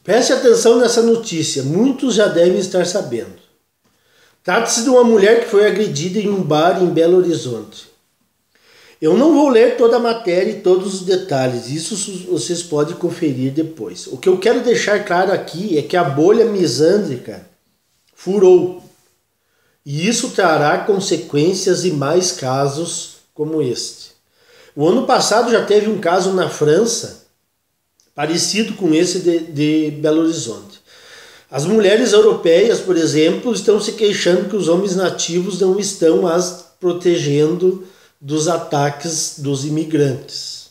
Preste atenção nessa notícia, muitos já devem estar sabendo. Trata-se de uma mulher que foi agredida em um bar em Belo Horizonte. Eu não vou ler toda a matéria e todos os detalhes, isso vocês podem conferir depois. O que eu quero deixar claro aqui é que a bolha misândrica furou. E isso trará consequências e mais casos como este. O ano passado já teve um caso na França, parecido com esse de Belo Horizonte. As mulheres europeias, por exemplo, estão se queixando que os homens nativos não estão as protegendo dos ataques dos imigrantes.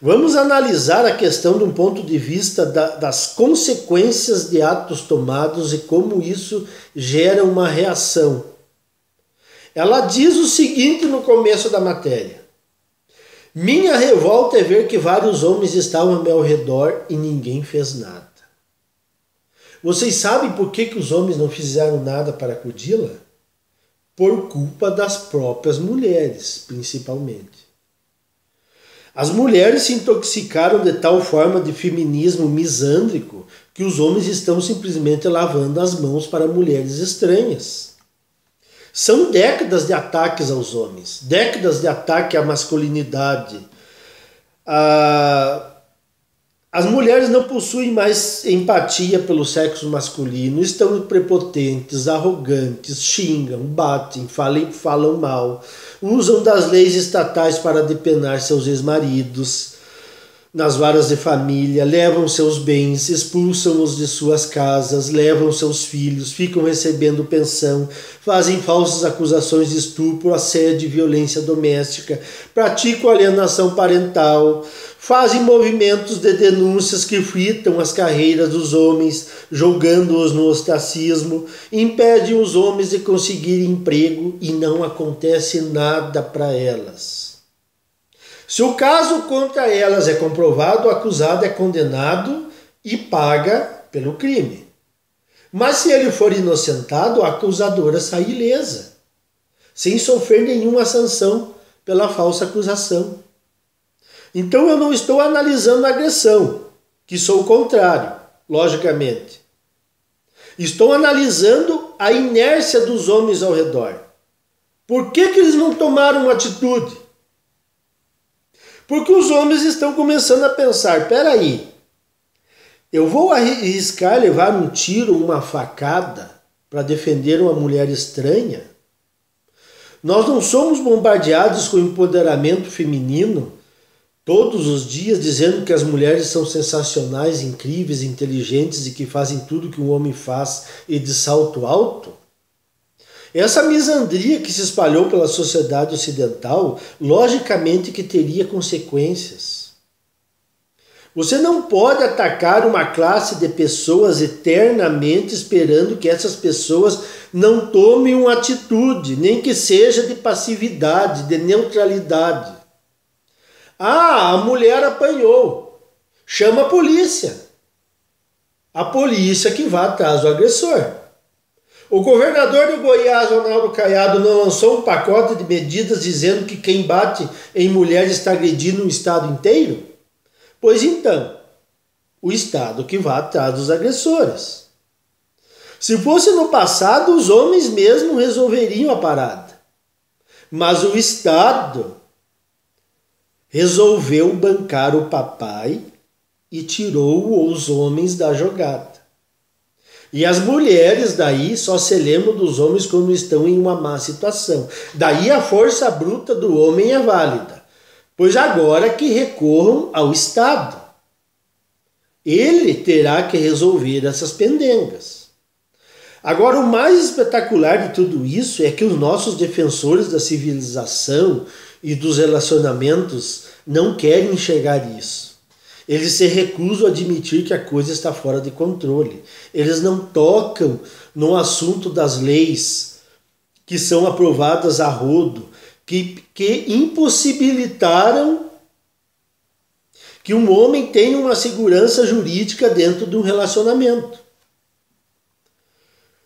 Vamos analisar a questão de um ponto de vista das consequências de atos tomados e como isso gera uma reação. Ela diz o seguinte no começo da matéria: minha revolta é ver que vários homens estavam ao meu redor e ninguém fez nada. Vocês sabem por que os homens não fizeram nada para acudi-la? Por culpa das próprias mulheres, principalmente. As mulheres se intoxicaram de tal forma de feminismo misândrico que os homens estão simplesmente lavando as mãos para mulheres estranhas. São décadas de ataques aos homens, décadas de ataque à masculinidade. As mulheres não possuem mais empatia pelo sexo masculino, estão prepotentes, arrogantes, xingam, batem, falam mal, usam das leis estatais para depenar seus ex-maridos nas varas de família, levam seus bens, expulsam-os de suas casas, levam seus filhos, ficam recebendo pensão, fazem falsas acusações de estupro, assédio e violência doméstica, praticam alienação parental, fazem movimentos de denúncias que fritam as carreiras dos homens, jogando-os no ostracismo, impedem os homens de conseguir emprego e não acontece nada para elas. Se o caso contra elas é comprovado, o acusado é condenado e paga pelo crime. Mas se ele for inocentado, a acusadora sai ilesa, sem sofrer nenhuma sanção pela falsa acusação. Então eu não estou analisando a agressão, que sou o contrário, logicamente. Estou analisando a inércia dos homens ao redor. Por que eles não tomaram uma atitude? Porque os homens estão começando a pensar, peraí, eu vou arriscar levar um tiro, uma facada para defender uma mulher estranha? Nós não somos bombardeados com empoderamento feminino todos os dias dizendo que as mulheres são sensacionais, incríveis, inteligentes e que fazem tudo que um homem faz e de salto alto? Essa misandria que se espalhou pela sociedade ocidental, logicamente que teria consequências. Você não pode atacar uma classe de pessoas eternamente esperando que essas pessoas não tomem uma atitude, nem que seja de passividade, de neutralidade. Ah, a mulher apanhou. Chama a polícia. A polícia que vai atrás do agressor. O governador de Goiás, Ronaldo Caiado, não lançou um pacote de medidas dizendo que quem bate em mulher está agredindo o Estado inteiro? Pois então, o Estado que vai atrás dos agressores. Se fosse no passado, os homens mesmo resolveriam a parada. Mas o Estado resolveu bancar o papai e tirou os homens da jogada. E as mulheres daí só se lembram dos homens quando estão em uma má situação. Daí a força bruta do homem é válida, pois agora que recorram ao Estado. Ele terá que resolver essas pendengas. Agora, o mais espetacular de tudo isso é que os nossos defensores da civilização e dos relacionamentos não querem enxergar isso. Eles se recusam a admitir que a coisa está fora de controle. Eles não tocam no assunto das leis que são aprovadas a rodo, que impossibilitaram que um homem tenha uma segurança jurídica dentro de um relacionamento.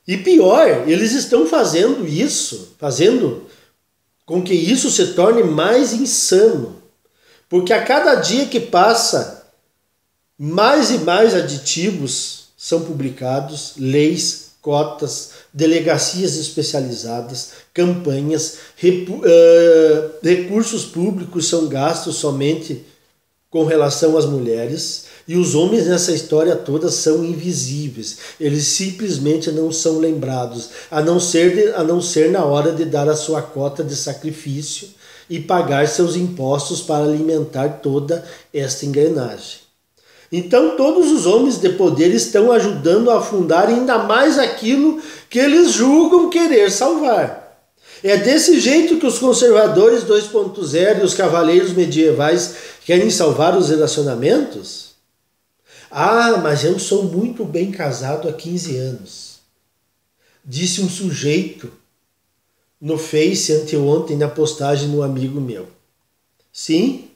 E pior, eles estão fazendo isso, fazendo com que isso se torne mais insano. Porque a cada dia que passa, Mais e mais aditivos são publicados, leis, cotas, delegacias especializadas, campanhas, recursos públicos são gastos somente com relação às mulheres, e os homens nessa história toda são invisíveis. Eles simplesmente não são lembrados, a não ser na hora de dar a sua cota de sacrifício e pagar seus impostos para alimentar toda esta engrenagem. Então todos os homens de poder estão ajudando a afundar ainda mais aquilo que eles julgam querer salvar. É desse jeito que os conservadores 2.0 e os cavaleiros medievais querem salvar os relacionamentos? Ah, mas eu sou muito bem casado há 15 anos. Disse um sujeito no Face anteontem na postagem no amigo meu. Sim,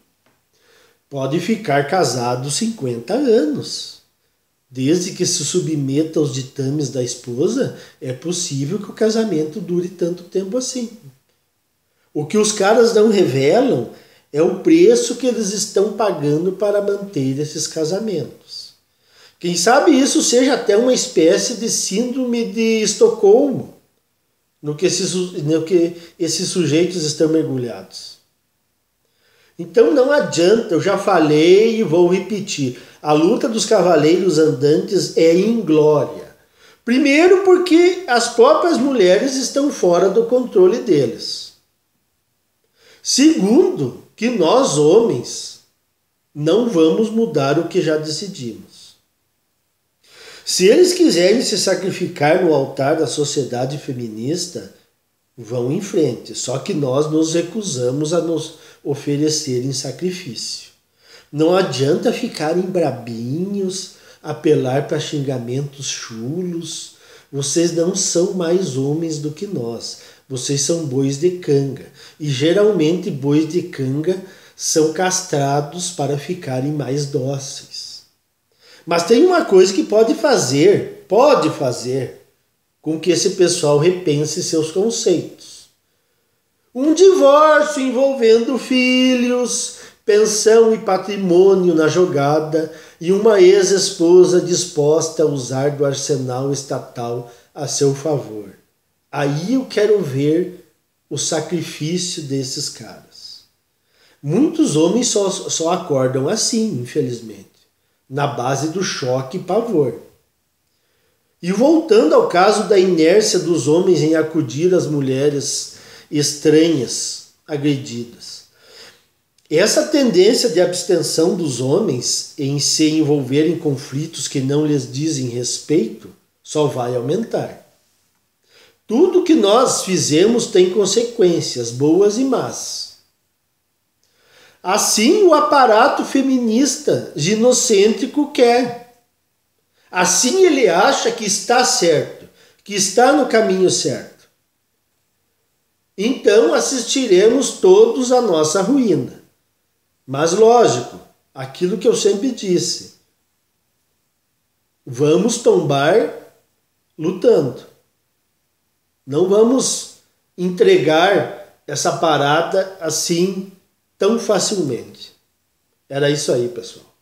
pode ficar casado 50 anos. Desde que se submeta aos ditames da esposa, é possível que o casamento dure tanto tempo assim. O que os caras não revelam é o preço que eles estão pagando para manter esses casamentos. Quem sabe isso seja até uma espécie de síndrome de Estocolmo, no que esses sujeitos estão mergulhados. Então não adianta, eu já falei e vou repetir. A luta dos cavaleiros andantes é inglória. Primeiro porque as próprias mulheres estão fora do controle deles. Segundo, que nós homens não vamos mudar o que já decidimos. Se eles quiserem se sacrificar no altar da sociedade feminista, vão em frente. Só que nós nos recusamos a nos oferecer em sacrifício. Não adianta ficarem brabinhos, apelar para xingamentos chulos. Vocês não são mais homens do que nós. Vocês são bois de canga. E geralmente bois de canga são castrados para ficarem mais dóceis. Mas tem uma coisa que pode fazer com que esse pessoal repense seus conceitos. Um divórcio envolvendo filhos, pensão e patrimônio na jogada e uma ex-esposa disposta a usar do arsenal estatal a seu favor. Aí eu quero ver o sacrifício desses caras. Muitos homens só acordam assim, infelizmente, na base do choque e pavor. E voltando ao caso da inércia dos homens em acudir às mulheres estranhas, agredidas. Essa tendência de abstenção dos homens em se envolver em conflitos que não lhes dizem respeito só vai aumentar. Tudo que nós fizemos tem consequências, boas e más. Assim o aparato feminista ginocêntrico quer. Assim ele acha que está certo, que está no caminho certo. Então assistiremos todos à nossa ruína. Mas lógico, aquilo que eu sempre disse, vamos tombar lutando. Não vamos entregar essa parada assim tão facilmente. Era isso aí, pessoal.